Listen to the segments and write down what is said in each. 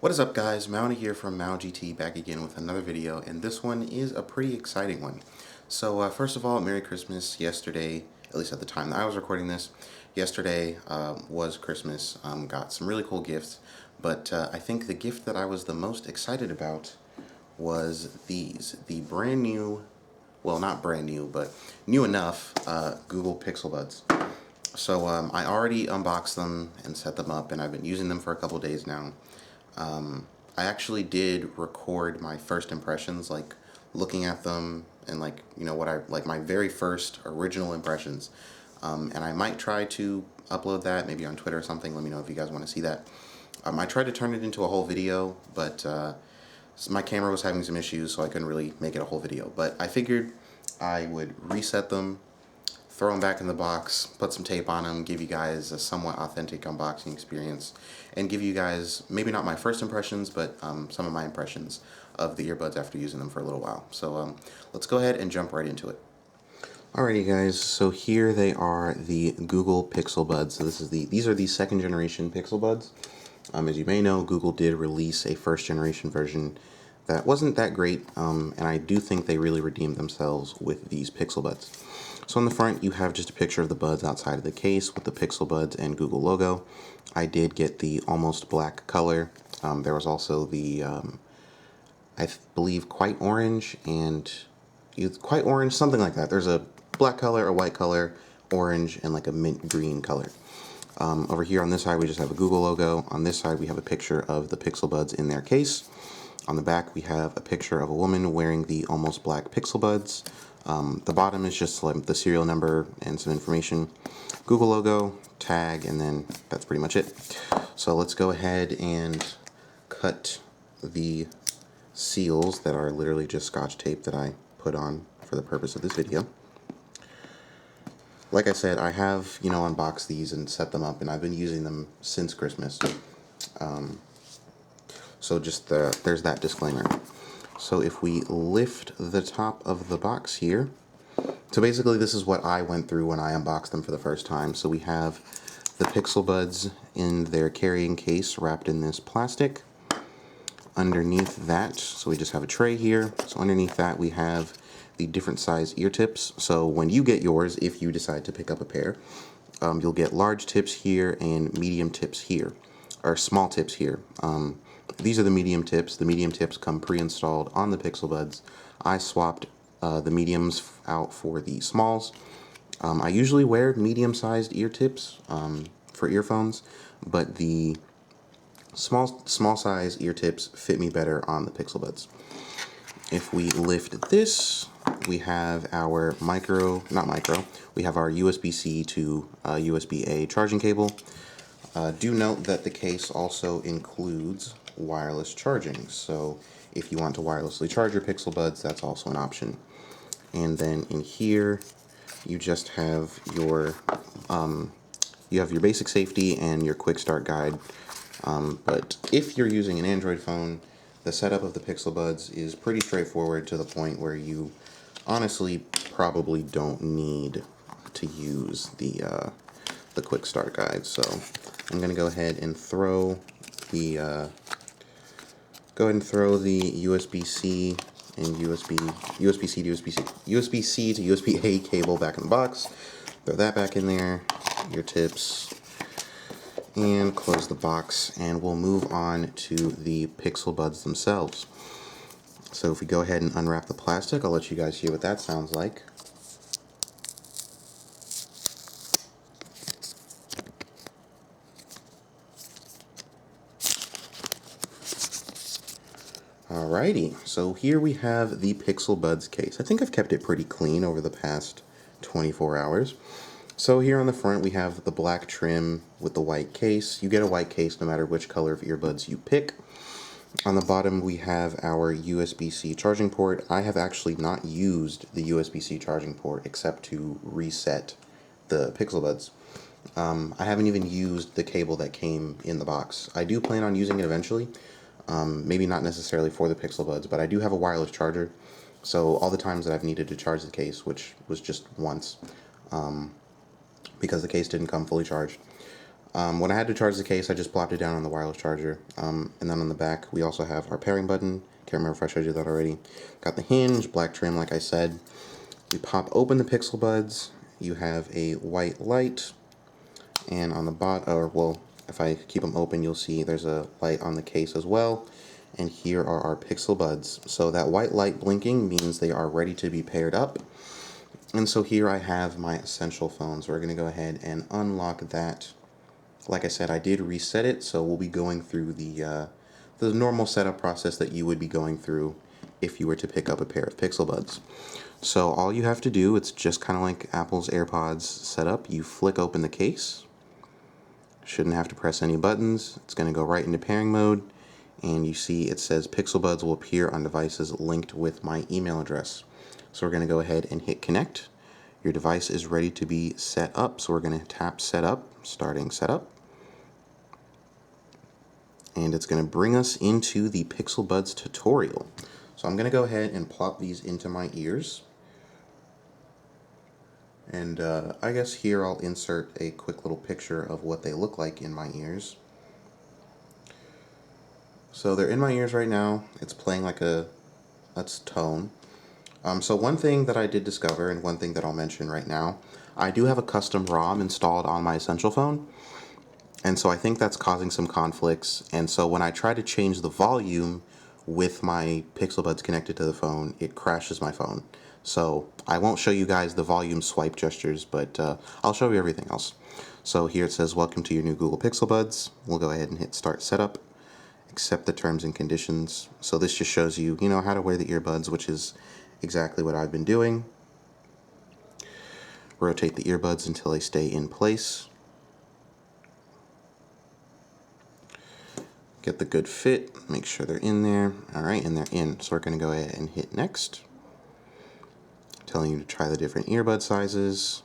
What is up, guys? Mauna here from MauGT, back again with another video, and this one is a pretty exciting one. So first of all, Merry Christmas. Yesterday, at least at the time that I was recording this, yesterday was Christmas. Got some really cool gifts, but I think the gift that I was the most excited about was the brand new, well, not brand new, but new enough Google Pixel Buds. So I already unboxed them and set them up, and I've been using them for a couple days now. I actually did record my first impressions, like looking at them and what my very first original impressions. And I might try to upload that maybe on Twitter or something. Let me know if you guys want to see that. I tried to turn it into a whole video, but my camera was having some issues, so I couldn't really make it a whole video. But I figured I would reset them, throw them back in the box, put some tape on them, give you guys a somewhat authentic unboxing experience, and give you guys, maybe not my first impressions, but some of my impressions of the earbuds after using them for a little while. So let's go ahead and jump right into it. Alrighty guys, so here they are, the Google Pixel Buds. So these are the second generation Pixel Buds. As you may know, Google did release a first generation version that wasn't that great, and I do think they really redeemed themselves with these Pixel Buds. So on the front, you have just a picture of the buds outside of the case with the Pixel Buds and Google logo. I did get the almost black color. There was also the, I believe, quite orange, something like that. There's a black color, a white color, orange, and like a mint green color. Over here on this side, we just have a Google logo. On this side, we have a picture of the Pixel Buds in their case. On the back, we have a picture of a woman wearing the almost black Pixel Buds. The bottom is just like the serial number and some information, Google logo, tag, and then that's pretty much it. So let's go ahead and cut the seals that are literally just Scotch tape that I put on for the purpose of this video. Like I said, I have, unboxed these and set them up, and I've been using them since Christmas. So just there's that disclaimer. So if we lift the top of the box here, so basically this is what I went through when I unboxed them for the first time. So we have the Pixel Buds in their carrying case wrapped in this plastic. Underneath that, so we just have a tray here. So underneath that we have the different size ear tips. So when you get yours, if you decide to pick up a pair, you'll get large tips here and medium tips here, or small tips here. These are the medium tips. The medium tips come pre-installed on the Pixel Buds. I swapped the mediums out for the smalls. I usually wear medium-sized ear tips for earphones, but the small size ear tips fit me better on the Pixel Buds. If we lift this, we have our we have our USB-C to USB-A charging cable. Do note that the case also includes wireless charging, so if you want to wirelessly charge your Pixel Buds, that's also an option. And then in here you just have your basic safety and your quick start guide. But if you're using an Android phone, the setup of the Pixel Buds is pretty straightforward, to the point where you honestly probably don't need to use the quick start guide. So I'm gonna go ahead and throw the USB-C and USB-C to USB-A cable back in the box. Throw that back in there, your tips, and close the box, and we'll move on to the Pixel Buds themselves. So if we go ahead and unwrap the plastic, I'll let you guys hear what that sounds like. Alrighty, so here we have the Pixel Buds case. I think I've kept it pretty clean over the past 24 hours. So here on the front we have the black trim with the white case. You get a white case no matter which color of earbuds you pick. On the bottom we have our USB-C charging port. I have actually not used the USB-C charging port except to reset the Pixel Buds. I haven't even used the cable that came in the box. I do plan on using it eventually. Maybe not necessarily for the Pixel Buds, but I do have a wireless charger. So all the times that I've needed to charge the case, which was just once, because the case didn't come fully charged, When I had to charge the case, I just plopped it down on the wireless charger. And then on the back, we also have our pairing button. Can't remember if I showed you that already. Got the hinge, black trim, like I said. You pop open the Pixel Buds. You have a white light. And on the bottom, or well, if I keep them open, you'll see there's a light on the case as well. And here are our Pixel Buds. So that white light blinking means they are ready to be paired up. And so here I have my Essential phone. So we're going to go ahead and unlock that. Like I said, I did reset it, so we'll be going through the normal setup process that you would be going through if you were to pick up a pair of Pixel Buds. So all you have to do, it's just kind of like Apple's AirPods setup. You flick open the case. Shouldn't have to press any buttons. It's going to go right into pairing mode. And you see it says Pixel Buds will appear on devices linked with my email address. So we're going to go ahead and hit connect. Your device is ready to be set up. So we're going to tap setup, starting setup. And it's going to bring us into the Pixel Buds tutorial. So I'm going to go ahead and plop these into my ears. And I guess here I'll insert a quick little picture of what they look like in my ears. So they're in my ears right now. It's playing like that's tone. So one thing that I did discover, and one thing that I'll mention right now, I do have a custom ROM installed on my Essential phone. And so I think that's causing some conflicts. And so when I try to change the volume with my Pixel Buds connected to the phone, it crashes my phone. So I won't show you guys the volume swipe gestures, but I'll show you everything else. So here it says, welcome to your new Google Pixel Buds. We'll go ahead and hit start setup, accept the terms and conditions. So this just shows you, how to wear the earbuds, which is exactly what I've been doing. Rotate the earbuds until they stay in place. Get the good fit, make sure they're in there. All right, and they're in. So we're going to go ahead and hit next. Telling you to try the different earbud sizes.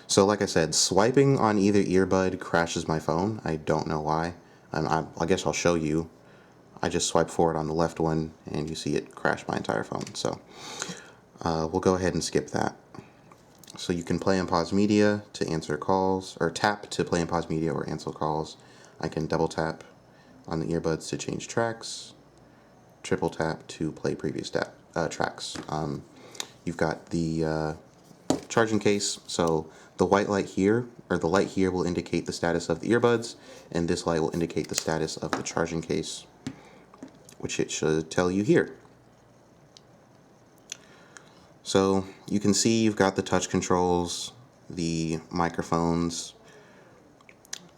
So like I said, swiping on either earbud crashes my phone. I don't know why. I guess I'll show you. I just swipe forward on the left one and you see it crash my entire phone. So we'll go ahead and skip that. So you can play and pause media to answer calls, or tap to play and pause media or answer calls. I can double tap on the earbuds to change tracks, triple tap to play previous tracks. You've got the charging case, so the white light here, or the light here, will indicate the status of the earbuds, and this light will indicate the status of the charging case, which it should tell you here. So you can see you've got the touch controls, the microphones.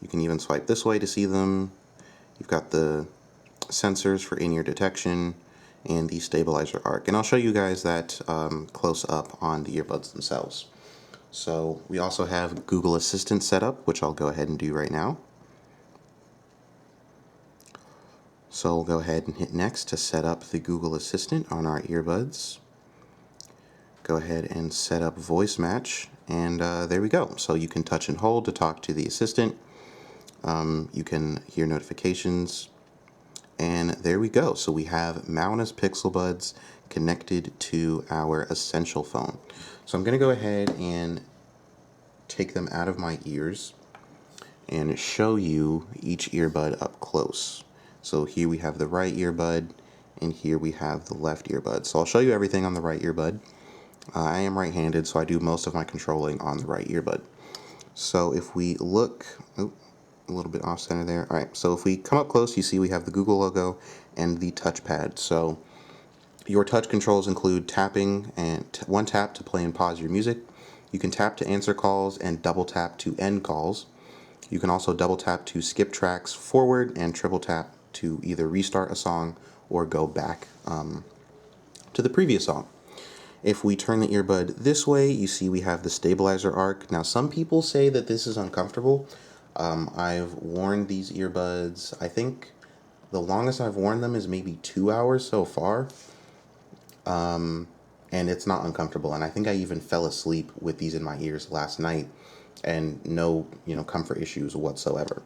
You can even swipe this way to see them. You've got the sensors for in-ear detection and the stabilizer arc. And I'll show you guys that close up on the earbuds themselves. So we also have Google Assistant set up, which I'll go ahead and do right now. So we'll go ahead and hit next to set up the Google Assistant on our earbuds. Go ahead and set up voice match, and there we go. So you can touch and hold to talk to the assistant. You can hear notifications, and there we go. So we have Mauna's Pixel Buds connected to our Essential phone. So I'm going to go ahead and take them out of my ears and show you each earbud up close. So here we have the right earbud, and here we have the left earbud. So I'll show you everything on the right earbud. I am right-handed, so I do most of my controlling on the right earbud. So if we look, a little bit off center there. All right, so if we come up close, you see we have the Google logo and the touchpad. So your touch controls include tapping and one tap to play and pause your music. You can tap to answer calls and double tap to end calls. You can also double tap to skip tracks forward and triple tap to either restart a song or go back to the previous song. If we turn the earbud this way, you see we have the stabilizer arc. Now, some people say that this is uncomfortable. I've worn these earbuds, I think the longest I've worn them is maybe 2 hours so far. And it's not uncomfortable. And I think I even fell asleep with these in my ears last night and no, comfort issues whatsoever.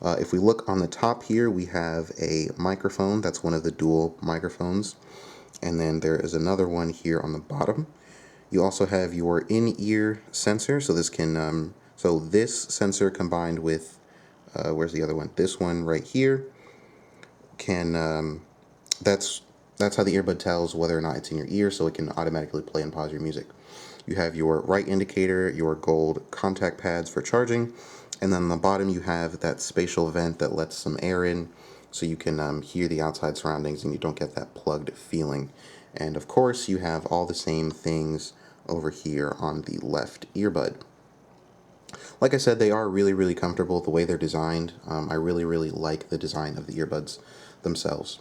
If we look on the top here, we have a microphone. That's one of the dual microphones. And then there is another one here on the bottom. You also have your in-ear sensor. So this can, this sensor combined with where's the other one? This one right here can, that's how the earbud tells whether or not it's in your ear, so it can automatically play and pause your music. You have your right indicator, your gold contact pads for charging, and then on the bottom you have that spatial vent that lets some air in, so you can hear the outside surroundings and you don't get that plugged feeling. And of course you have all the same things over here on the left earbud. Like I said, they are really, really comfortable the way they're designed. I really, really like the design of the earbuds themselves.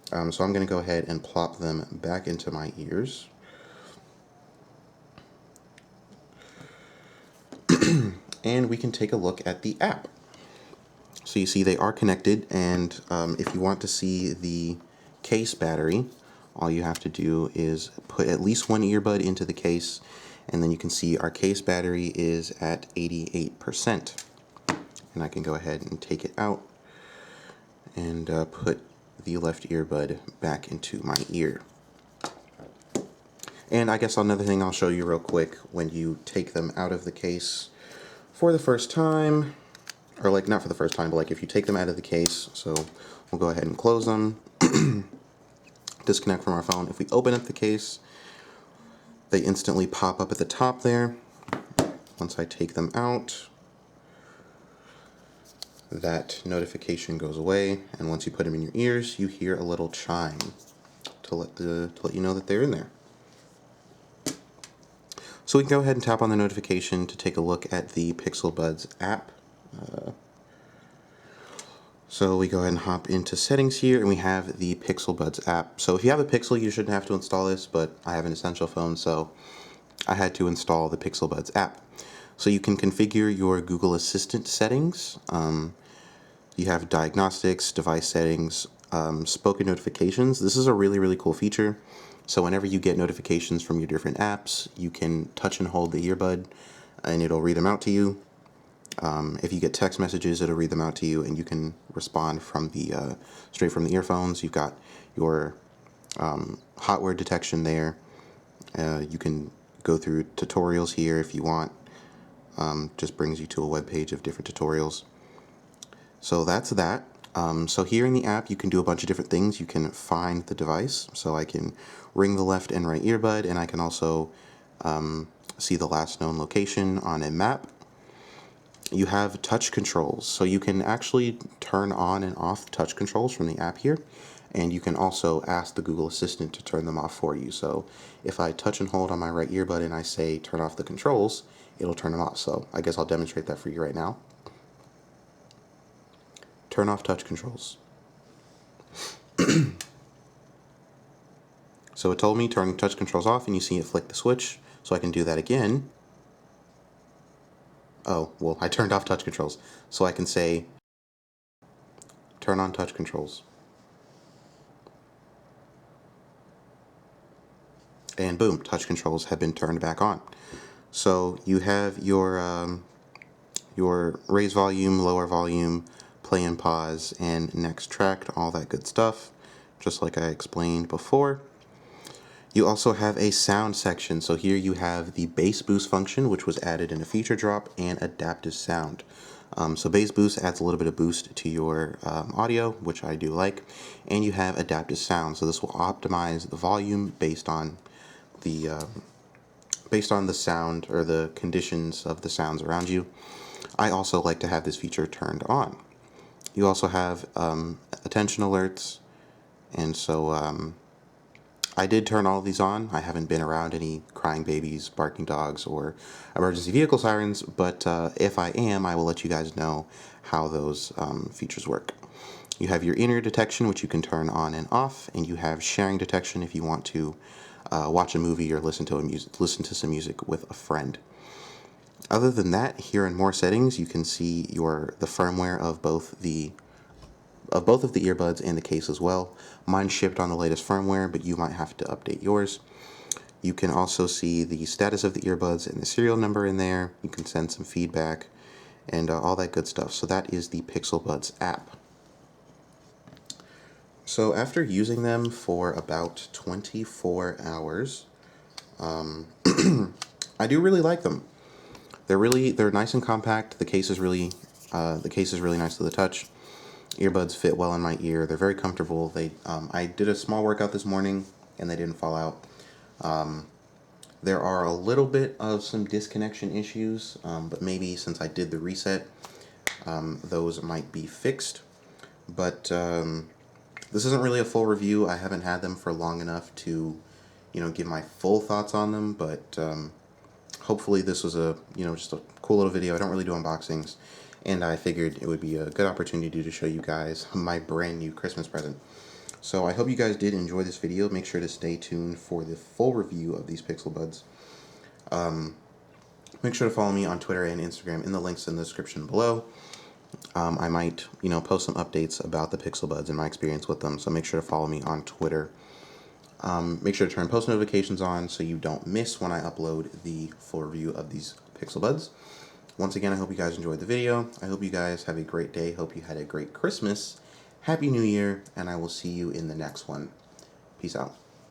So I'm going to go ahead and plop them back into my ears. And we can take a look at the app. So you see they are connected, and if you want to see the case battery, all you have to do is put at least one earbud into the case, and then you can see our case battery is at 88%. And I can go ahead and take it out and put the left earbud back into my ear. And I guess another thing I'll show you real quick, when you take them out of the case for the first time, or like not for the first time, but like if you take them out of the case, so we'll go ahead and close them, disconnect from our phone. If we open up the case, they instantly pop up at the top there. Once I take them out, that notification goes away, and once you put them in your ears, you hear a little chime to let you know that they're in there. So we can go ahead and tap on the notification to take a look at the Pixel Buds app. So we go ahead and hop into settings here, and we have the Pixel Buds app. So if you have a Pixel, you shouldn't have to install this, but I have an Essential phone, so I had to install the Pixel Buds app. So you can configure your Google Assistant settings. You have diagnostics, device settings, spoken notifications. This is a really, really cool feature. So whenever you get notifications from your different apps, you can touch and hold the earbud and it'll read them out to you. If you get text messages, it'll read them out to you, and you can respond from the straight from the earphones. You've got your hot word detection there. You can go through tutorials here if you want. Just brings you to a web page of different tutorials. So that's that. So here in the app, you can do a bunch of different things. You can find the device. So I can ring the left and right earbud, and I can also see the last known location on a map. You have touch controls, so you can actually turn on and off touch controls from the app here, and you can also ask the Google Assistant to turn them off for you. So if I touch and hold on my right earbud and I say turn off the controls, it'll turn them off. So I guess I'll demonstrate that for you right now. Turn off touch controls. So it told me turn touch controls off, and you see it flick the switch, so I can do that again. Oh, well, I turned off touch controls, so I can say turn on touch controls. And boom, touch controls have been turned back on. So you have your raise volume, lower volume, play and pause, and next track, all that good stuff, just like I explained before. You also have a sound section. So here you have the bass boost function, which was added in a feature drop, and adaptive sound. So bass boost adds a little bit of boost to your audio, which I do like, and you have adaptive sound. So this will optimize the volume based on the sound or the conditions of the sounds around you. I also like to have this feature turned on. You also have attention alerts, and so I did turn all of these on. I haven't been around any crying babies, barking dogs, or emergency vehicle sirens, but if I am, I will let you guys know how those features work. You have your in-ear detection, which you can turn on and off, and you have sharing detection if you want to watch a movie or listen to some music with a friend. Other than that, here in more settings, you can see the firmware of both of the earbuds and the case as well. Mine shipped on the latest firmware, but you might have to update yours. You can also see the status of the earbuds and the serial number in there. You can send some feedback and all that good stuff. So that is the Pixel Buds app. So after using them for about 24 hours, I do really like them. They're nice and compact. The case is really The case is really nice to the touch. Earbuds fit well in my ear. They're very comfortable. I did a small workout this morning and they didn't fall out. There are a little bit of some disconnection issues, but maybe since I did the reset, those might be fixed. But this isn't really a full review. I haven't had them for long enough to, give my full thoughts on them. But hopefully this was just a cool little video. I don't really do unboxings, and I figured it would be a good opportunity to show you guys my brand new Christmas present. So I hope you guys did enjoy this video. Make sure to stay tuned for the full review of these Pixel Buds. Make sure to follow me on Twitter and Instagram in the links in the description below. I might, post some updates about the Pixel Buds and my experience with them, so make sure to follow me on Twitter. Make sure to turn post notifications on so you don't miss when I upload the full review of these Pixel Buds. Once again, I hope you guys enjoyed the video. I hope you guys have a great day. Hope you had a great Christmas. Happy New Year, and I will see you in the next one. Peace out.